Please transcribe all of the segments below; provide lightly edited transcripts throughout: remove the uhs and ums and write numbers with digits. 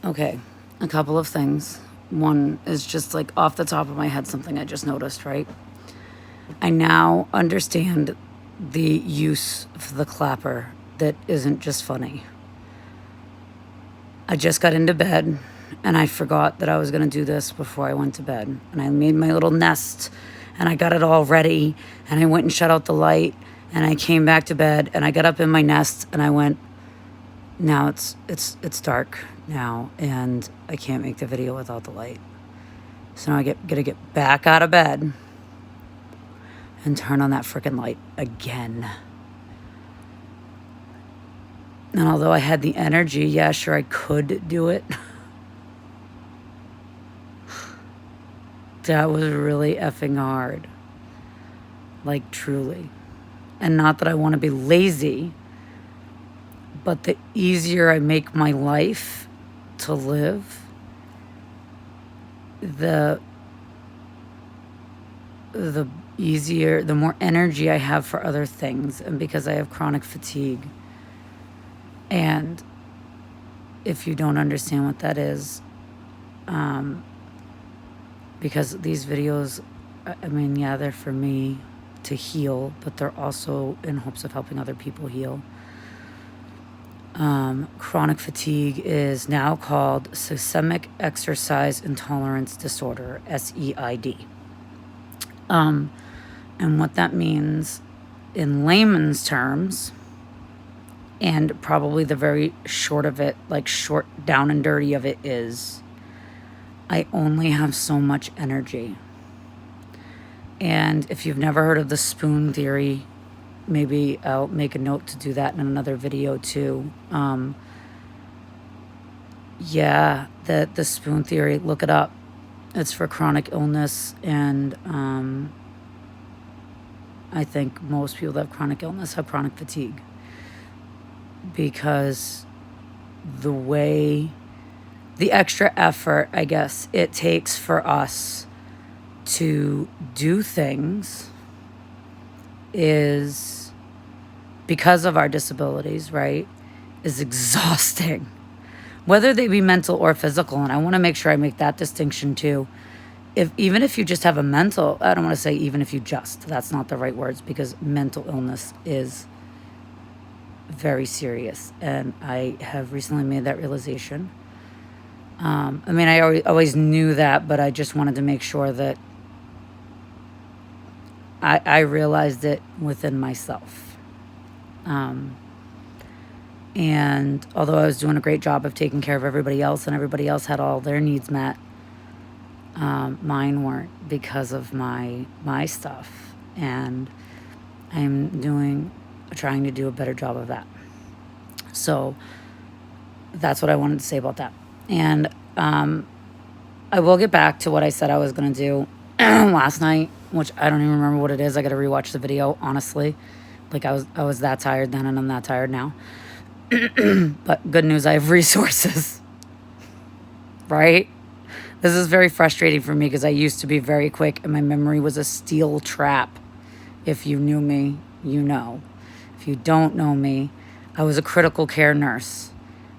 Okay, a couple of things. One is just like off the top of my head, something I just noticed, right? I now understand the use of the clapper that isn't just funny. I just got into bed and I forgot that I was going to do this before I went to bed. And I made my little nest and I got it all ready and I went and shut out the light and I came back to bed and I got up in my nest and I went, now it's dark now and I can't make the video without the light. So now gotta get back out of bed and turn on that freaking light again. And although I had the energy, yeah, sure, I could do it. That was really effing hard. Like, truly. And not that I want to be lazy, but the easier I make my life to live, the easier, the more energy I have for other things. And because I have chronic fatigue. And if you don't understand what that is, because these videos, I mean, yeah, they're for me to heal, but they're also in hopes of helping other people heal. Chronic fatigue is now called Systemic Exercise Intolerance Disorder, SEID. And what that means in layman's terms, and probably the very short of it, like short down and dirty of it, is I only have so much energy. And if you've never heard of the spoon theory, maybe I'll make a note to do that in another video too. Yeah, the spoon theory, look it up. It's for chronic illness, and I think most people that have chronic illness have chronic fatigue. Because the extra effort, I guess, it takes for us to do things is, because of our disabilities, right, is exhausting. Whether they be mental or physical, and I want to make sure I make that distinction too. Even if you just have a mental, I don't want to say even if you just, that's not the right words, because mental illness is very serious, and I have recently made that realization. I mean, I always knew that, but I just wanted to make sure that I realized it within myself. And although I was doing a great job of taking care of everybody else, and everybody else had all their needs met, mine weren't, because of my stuff, and I'm trying to do a better job of that. So that's what I wanted to say about that. And I will get back to what I said I was going to do last night, which I don't even remember what it is. I got to rewatch the video, honestly. Like, I was that tired then, and I'm that tired now. But good news, I have resources. Right? This is very frustrating for me because I used to be very quick, and my memory was a steel trap. If you knew me, you know. If you don't know me, I was a critical care nurse,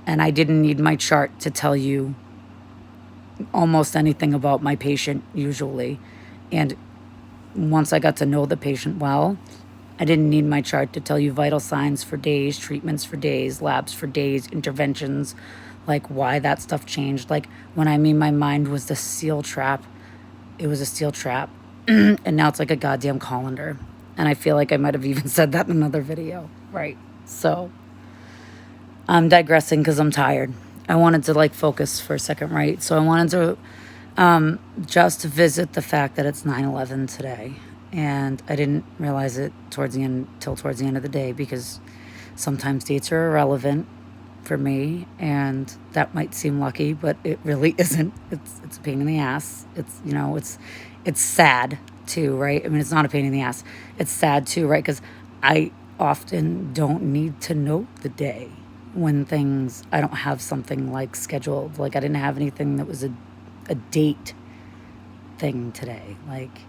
and I didn't need my chart to tell you almost anything about my patient, usually. And once I got to know the patient well, I didn't need my chart to tell you vital signs for days, treatments for days, labs for days, interventions, like why that stuff changed. Like, when I mean my mind was the steel trap, it was a steel trap. And now it's like a goddamn colander. And I feel like I might have even said that in another video. Right. So I'm digressing because I'm tired. I wanted to like focus for a second, right? So I wanted to just visit the fact that it's 9/11 today. And I didn't realize it towards the end of the day, because sometimes dates are irrelevant for me, and that might seem lucky, but it really isn't. It's a pain in the ass. It's, you know, it's sad too, right? I mean, it's not a pain in the ass. It's sad too, right? Because I often don't need to note the day when I don't have something like scheduled. Like, I didn't have anything that was a date thing today, like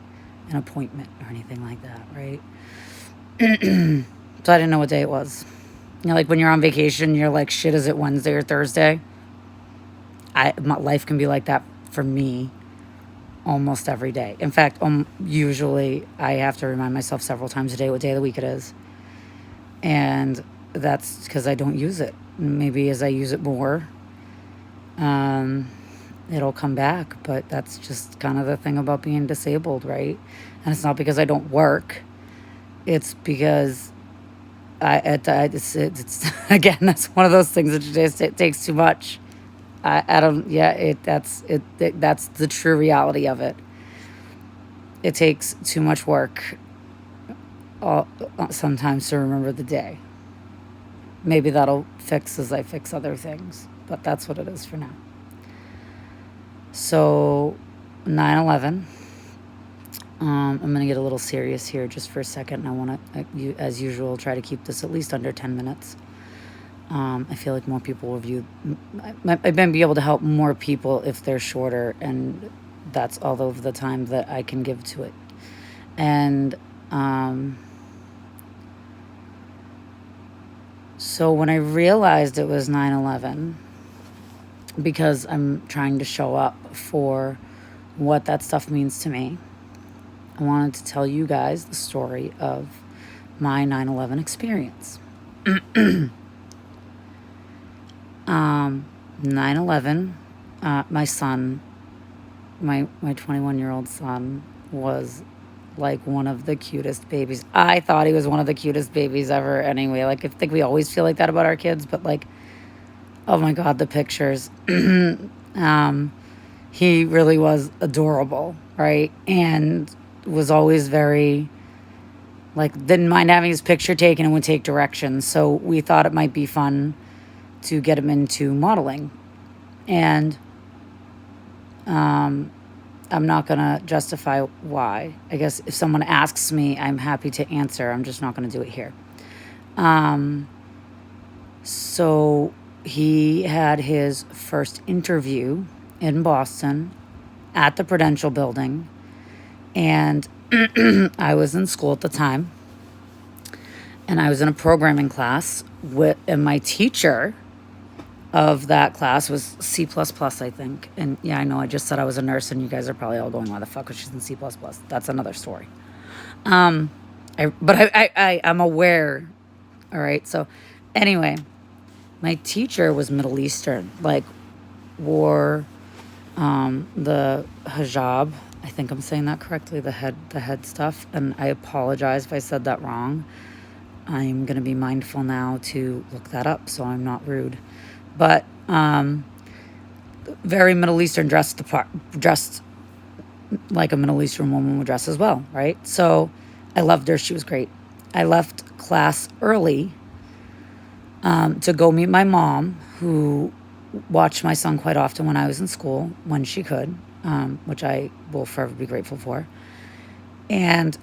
an appointment or anything like that, right? So I didn't know what day it was. You know, like when you're on vacation, you're like, shit, is it Wednesday or Thursday? my life can be like that for me almost every day. In fact, usually I have to remind myself several times a day what day of the week it is. And that's because I don't use it. Maybe as I use it more, it'll come back. But that's just kind of the thing about being disabled, right? And it's not because I don't work. It's because it's again, that's one of those things that just it takes too much. I don't, yeah, that's the true reality of it. It takes too much work sometimes to remember the day. Maybe that'll fix as I fix other things, but that's what it is for now. So 9/11. I'm going to get a little serious here just for a second, and I want to, as usual, try to keep this at least under 10 minutes. I feel like more people will view, I may be able to help more people if they're shorter, and that's all of the time that I can give to it. And so when I realized it was 9/11, because I'm trying to show up for what that stuff means to me, I wanted to tell you guys the story of my 9/11 experience. 9/11, my son, my 21-year-old son, was like one of the cutest babies. I thought he was one of the cutest babies ever anyway. Like, I think we always feel like that about our kids, but like, oh my God, the pictures. He really was adorable, right? And was always very, like, didn't mind having his picture taken and would take directions. So we thought it might be fun to get him into modeling. And I'm not going to justify why. I guess if someone asks me, I'm happy to answer. I'm just not going to do it here. So he had his first interview in Boston at the Prudential Building. And I was in school at the time. And I was in a programming class and my teacher of that class was C++, I think. And yeah, I know I just said I was a nurse, and you guys are probably all going, why the fuck was she in C++? That's another story. I'm aware. All right. So anyway, my teacher was Middle Eastern, like wore the hijab. I think I'm saying that correctly, the head stuff. And I apologize if I said that wrong. I'm going to be mindful now to look that up so I'm not rude. But very Middle Eastern, dressed like a Middle Eastern woman would dress as well, right? So I loved her. She was great. I left class early to go meet my mom, who watched my son quite often when I was in school, when she could, which I will forever be grateful for. And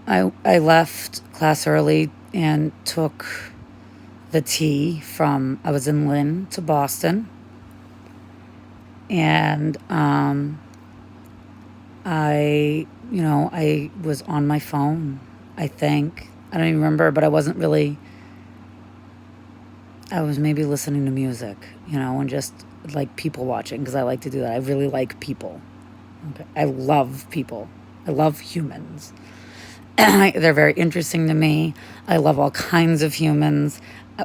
I left class early and took the T from, I was in Lynn to Boston. And I was on my phone, I think. I don't even remember, but I wasn't really, I was maybe listening to music, and just like people watching, because I like to do that. I really like people. Okay. I love people. I love humans. They're very interesting to me. I love all kinds of humans.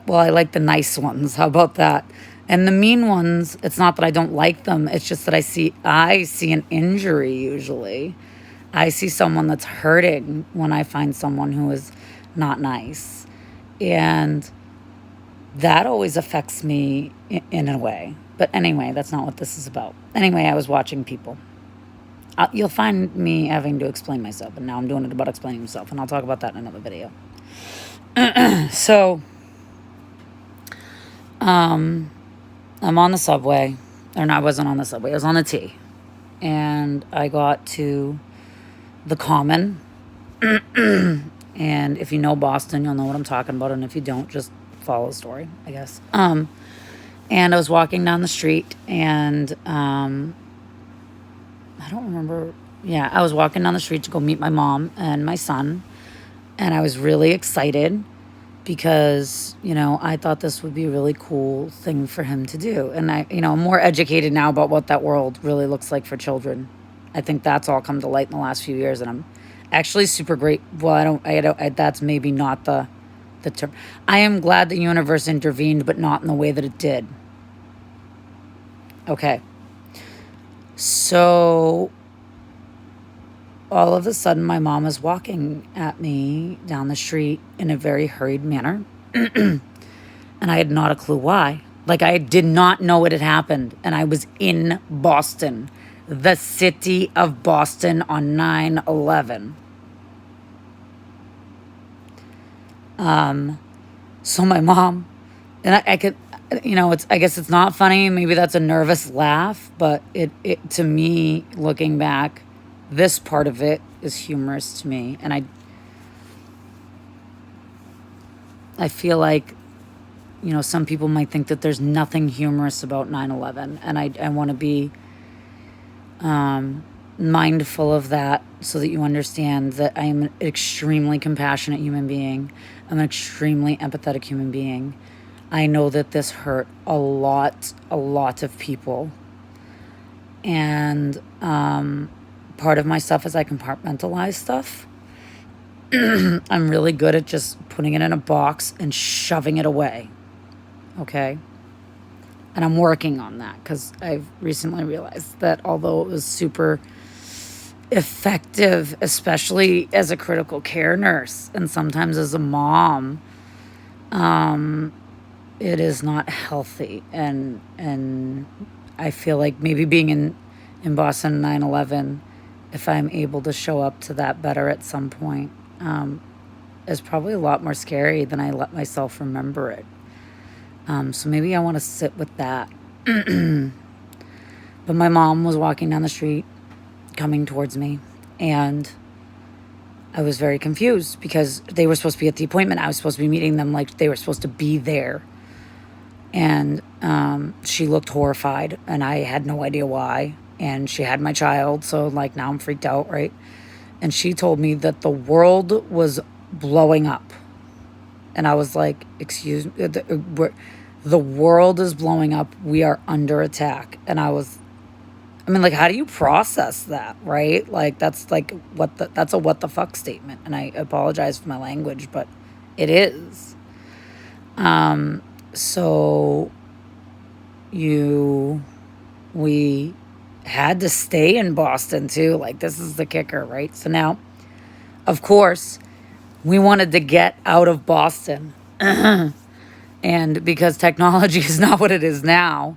Well, I like the nice ones. How about that? And the mean ones, it's not that I don't like them. It's just that I see an injury usually. I see someone that's hurting when I find someone who is not nice. And that always affects me in a way. But anyway, that's not what this is about. Anyway, I was watching people. You'll find me having to explain myself, and now I'm doing it about explaining myself, and I'll talk about that in another video. So, I'm on the subway, or no, I wasn't on the subway, I was on the T, and I got to the Common, and if you know Boston, you'll know what I'm talking about, and if you don't, just follow the story, I guess. And I was walking down the street, and I don't remember. Yeah, I was walking down the street to go meet my mom and my son, and I was really excited. because, I thought this would be a really cool thing for him to do. And I'm more educated now about what that world really looks like for children. I think that's all come to light in the last few years, and I'm actually super great. Well, that's maybe not the term. I am glad the universe intervened, but not in the way that it did. Okay. So all of a sudden, my mom is walking at me down the street in a very hurried manner. And I had not a clue why. Like, I did not know it had happened. And I was in Boston, the city of Boston, on 9/11. So my mom, and I could, I guess it's not funny. Maybe that's a nervous laugh, but it to me, looking back, this part of it is humorous to me. And I feel like, some people might think that there's nothing humorous about 9/11. And I want to be mindful of that, so that you understand that I am an extremely compassionate human being. I'm an extremely empathetic human being. I know that this hurt a lot of people. And part of my stuff is I compartmentalize stuff. I'm really good at just putting it in a box and shoving it away. Okay? And I'm working on that, because I've recently realized that although it was super effective, especially as a critical care nurse and sometimes as a mom, it is not healthy. And I feel like maybe being in Boston 9/11, if I'm able to show up to that better at some point, is probably a lot more scary than I let myself remember it. So maybe I want to sit with that. But my mom was walking down the street, coming towards me, and I was very confused because they were supposed to be at the appointment. I was supposed to be meeting them, like they were supposed to be there. And she looked horrified, and I had no idea why. And she had my child, so like now I'm freaked out, right? And she told me that the world was blowing up. And I was like, excuse me, the world is blowing up. We are under attack. And like, how do you process that, right? Like, that's like, that's a what the fuck statement. And I apologize for my language, but it is. So we had to stay in Boston too. Like, this is the kicker, right? So now, of course, we wanted to get out of Boston. And because technology is not what it is now,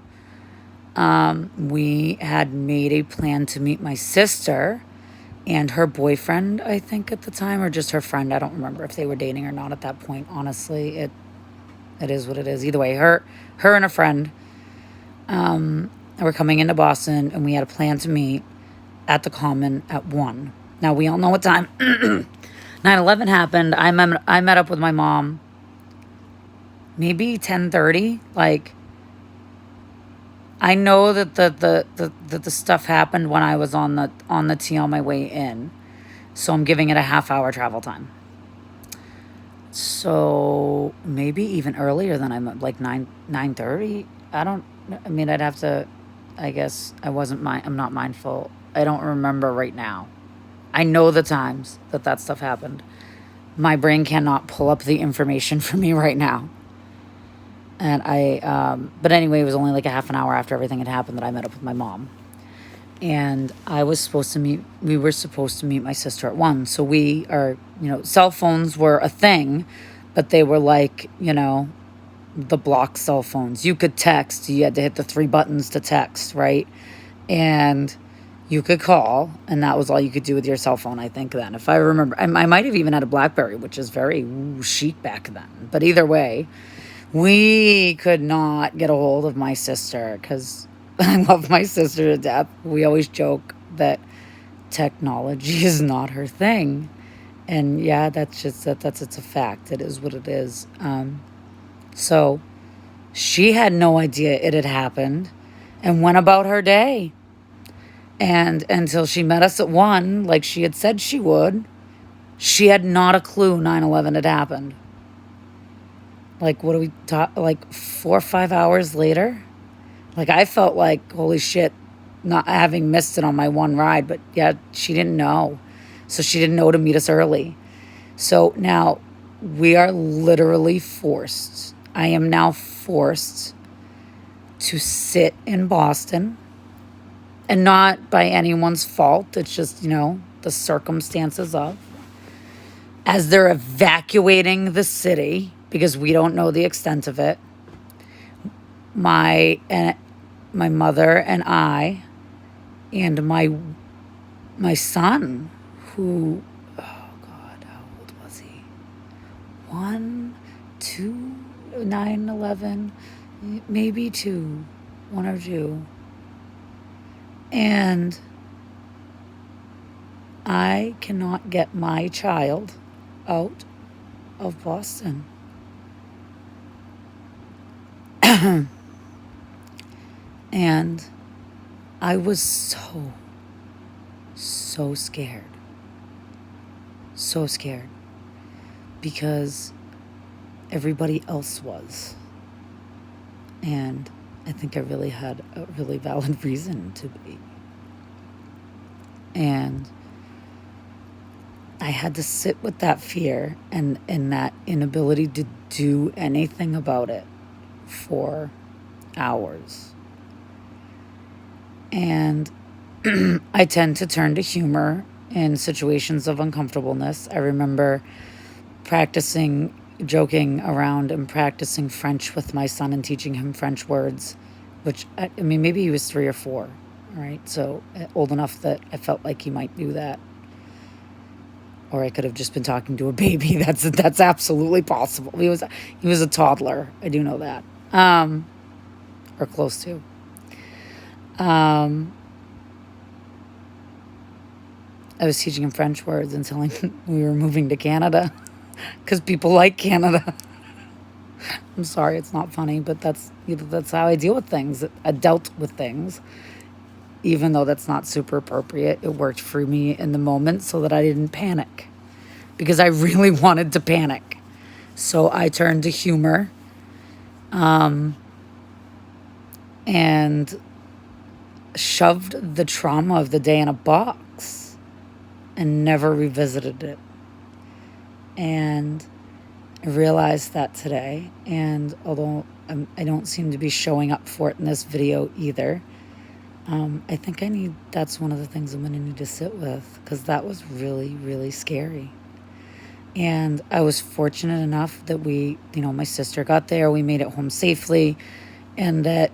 we had made a plan to meet my sister and her boyfriend, I think at the time, or just her friend. I don't remember if they were dating or not at that point. Honestly, it is what it is. Either way, her and a friend were coming into Boston, and we had a plan to meet at the Common at 1. Now, we all know what time 9/11 happened. I met up with my mom maybe 10:30. Like, I know that the stuff happened when I was on the T on my way in. So I'm giving it a half-hour travel time. So maybe even earlier than I'm like 9:30. I'd have to, I guess I'm not mindful. I don't remember right now. I know the times that stuff happened. My brain cannot pull up the information for me right now. And but anyway, it was only like a half an hour after everything had happened that I met up with my mom. And we were supposed to meet my sister at 1. So cell phones were a thing, but they were like, the block cell phones. You could text, you had to hit the 3 buttons to text, right? And you could call, and that was all you could do with your cell phone, I think, then. If I remember, I might have even had a BlackBerry, which is very chic back then. But either way, we could not get a hold of my sister because I love my sister to death. We always joke that technology is not her thing. And yeah, it's a fact. It is what it is. So she had no idea it had happened and went about her day. And until she met us at 1, like she had said she would, she had not a clue 9/11 had happened. Like, what do we talk? Like 4 or 5 hours later? Like, I felt like, holy shit, not having missed it on my one ride. But yeah, she didn't know. So she didn't know to meet us early. So now we are literally forced. I am now forced to sit in Boston, and not by anyone's fault. It's just, the circumstances of, as they're evacuating the city because we don't know the extent of it. My mother and I and my son, who, oh God, how old was he? 1, 2, 9, 11, maybe 2, 1 or 2. And I cannot get my child out of Boston. And I was so scared. So scared. Because everybody else was. And I think I really had a really valid reason to be. And I had to sit with that fear and that inability to do anything about it for hours. And I tend to turn to humor in situations of uncomfortableness. I remember joking around and practicing French with my son and teaching him French words, which, I mean, maybe he was 3 or 4, right? So old enough that I felt like he might do that. Or I could have just been talking to a baby. That's absolutely possible. He was a toddler. I do know that. Or close to. I was teaching him French words and telling him we were moving to Canada because people like Canada. I'm sorry, it's not funny, but that's how I deal with things. I dealt with things. Even though that's not super appropriate, it worked for me in the moment so that I didn't panic. Because I really wanted to panic. So I turned to humor. And shoved the trauma of the day in a box. And never revisited it. And I realized that today. And although I don't seem to be showing up for it in this video either, I think that's one of the things I'm going to need to sit with, because that was really, really scary. And I was fortunate enough that my sister got there, we made it home safely, and that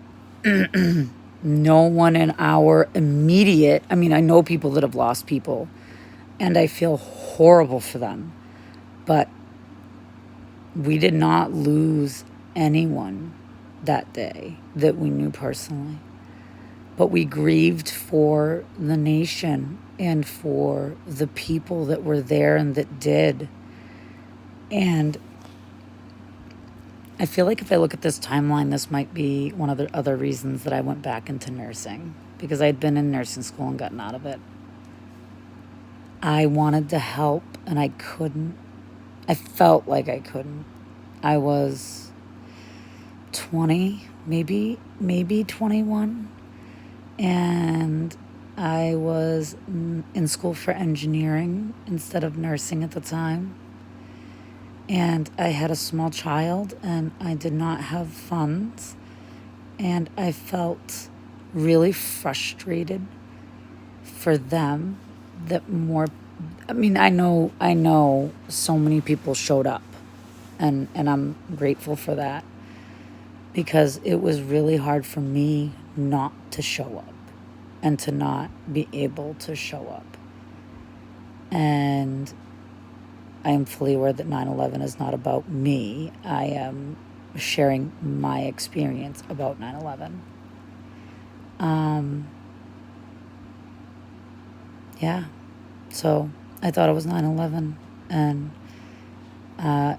no one in our immediate, I know people that have lost people, and I feel horrible for them, but we did not lose anyone that day that we knew personally. But we grieved for the nation and for the people that were there and that did. And I feel like if I look at this timeline, this might be one of the other reasons that I went back into nursing, because I'd been in nursing school and gotten out of it. I wanted to help and I couldn't. I felt like I couldn't. I was 20, maybe 21. And I was in school for engineering instead of nursing at the time. And I had a small child and I did not have funds. And I felt really frustrated for them that I know so many people showed up. And I'm grateful for that. Because it was really hard for me not to show up and to not be able to show up. And I am fully aware that 9/11 is not about me. I am sharing my experience about 9/11. Yeah. So I thought it was 9/11. And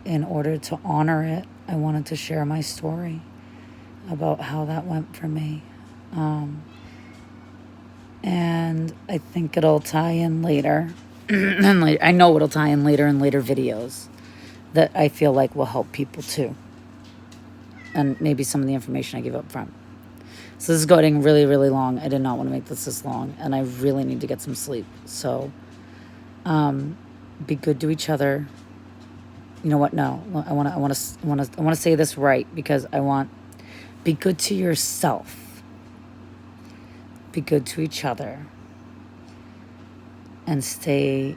in order to honor it, I wanted to share my story about how that went for me. And I think it'll tie in later. And I know it'll tie in later in later videos that I feel like will help people too. and maybe some of the information I gave up front. So this is getting really, really long. I did not want to make this long, and I really need to get some sleep. So be good to each other. You know what? No, I want to say this right, because be good to yourself. Be good to each other. And stay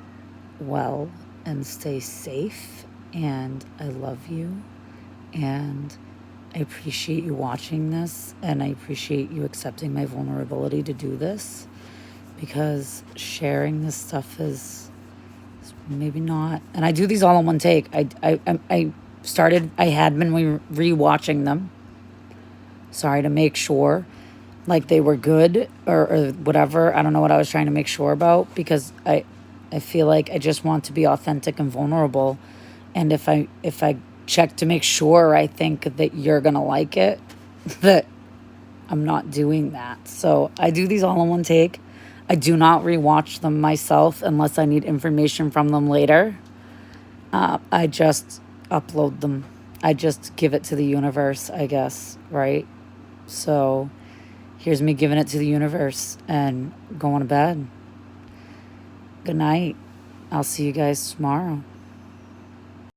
well and stay safe. And I love you. And I appreciate you watching this. And I appreciate you accepting my vulnerability to do this. Because sharing this stuff is maybe not. And I do these all in one take. I had been re-watching them. Sorry, to make sure like they were good or whatever. I don't know what I was trying to make sure about, because I feel like I just want to be authentic and vulnerable. And if I check to make sure I think that you're going to like it, that I'm not doing that. So I do these all in one take. I do not rewatch them myself unless I need information from them later. I just upload them. I just give it to the universe, I guess, right? So here's me giving it to the universe and going to bed. Good night. I'll see you guys tomorrow.